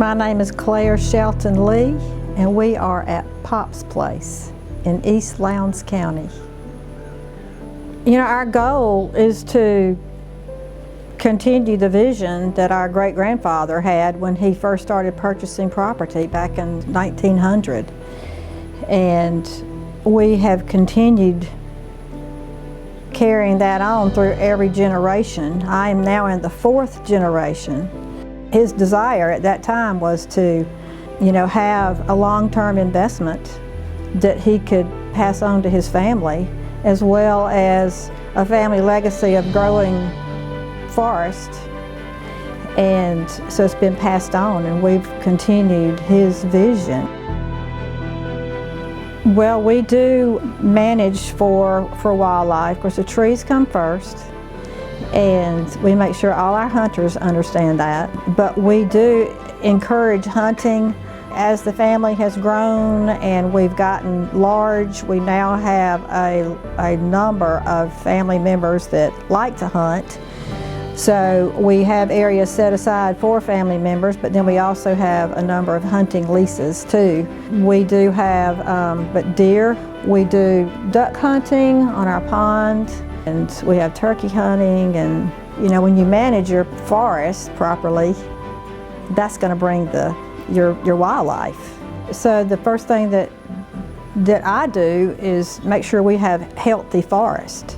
My name is Claire Shelton Lee, and we are at Pop's Place in East Lowndes County. You know, our goal is to continue the vision that our great-grandfather had when he first started purchasing property back in 1900. And we have continued carrying that on through every generation. I am now in the 4th generation. His desire at that time was to, have a long-term investment that he could pass on to his family, as well as a family legacy of growing forest. And so it's been passed on, and we've continued his vision. Well, we do manage for wildlife. Of course, the trees come first, and we make sure all our hunters understand that. But we do encourage hunting. As the family has grown and we've gotten large, we now have a number of family members that like to hunt. So we have areas set aside for family members, but then we also have a number of hunting leases too. We do have but deer. We do duck hunting on our pond, and we have turkey hunting. And when you manage your forest properly, that's going to bring your wildlife. So the first thing that I do is make sure we have healthy forest.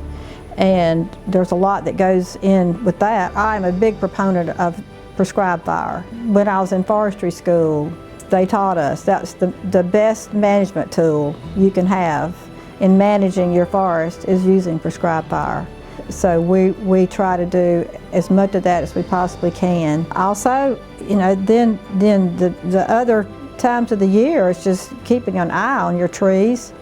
And there's a lot that goes in with that. I'm a big proponent of prescribed fire. When I was in forestry school, they taught us that's the best management tool you can have in managing your forest is using prescribed fire. So we try to do as much of that as we possibly can. Also, then the other times of the year is just keeping an eye on your trees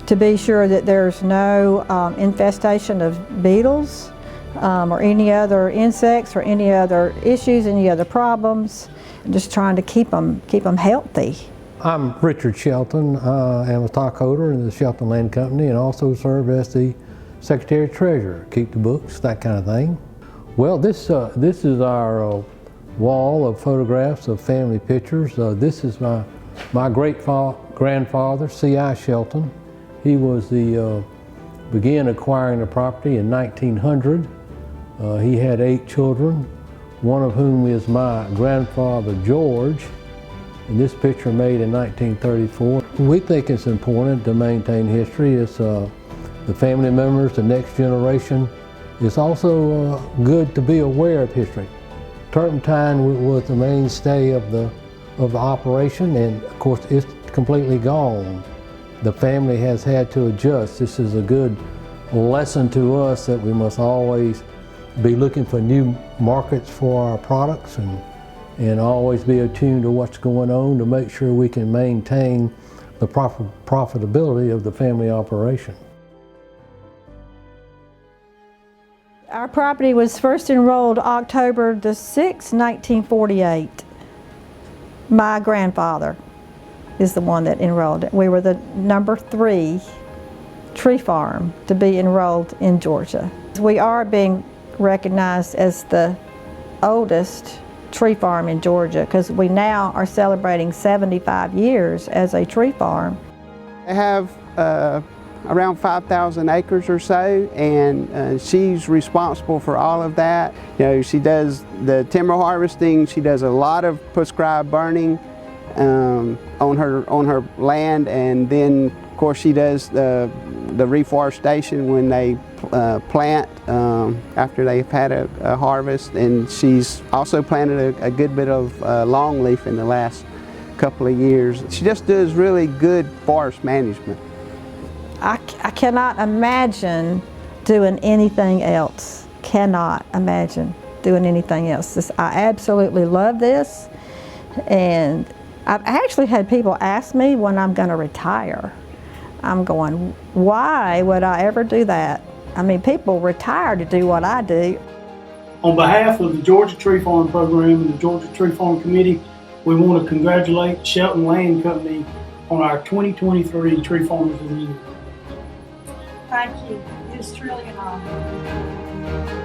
to be sure that there's no infestation of beetles or any other insects or any other issues, any other problems. Just trying to keep them healthy. I'm Richard Shelton. I am a stockholder in the Shelton Land Company and also serve as the Secretary Treasurer, keep the books, that kind of thing. Well, this is our wall of photographs of family pictures. This is my great-grandfather, C.I. Shelton. He was began acquiring the property in 1900. He had 8 children, one of whom is my grandfather, George. And this picture made in 1934. We think it's important to maintain history. It's the family members, the next generation. It's also good to be aware of history. Turpentine was the mainstay of the operation, and of course it's completely gone. The family has had to adjust. This is a good lesson to us that we must always be looking for new markets for our products and always be attuned to what's going on to make sure we can maintain the profitability of the family operation. Our property was first enrolled October the 6th, 1948. My grandfather is the one that enrolled it. We were the number 3 tree farm to be enrolled in Georgia. We are being recognized as the oldest tree farm in Georgia because we now are celebrating 75 years as a tree farm. I have around 5,000 acres or so, and she's responsible for all of that. She does the timber harvesting, she does a lot of prescribed burning on her land, and then of course she does the reforestation when they plant after they've had a harvest, and she's also planted a good bit of longleaf in the last couple of years. She just does really good forest management. I cannot imagine doing anything else. Cannot imagine doing anything else. I absolutely love this, and I've actually had people ask me when I'm going to retire. I'm going, why would I ever do that? I mean, people retire to do what I do. On behalf of the Georgia Tree Farm Program and the Georgia Tree Farm Committee, we want to congratulate Shelton Land Company on our 2023 Tree Farmers of the Year. Thank you. It is truly an honor.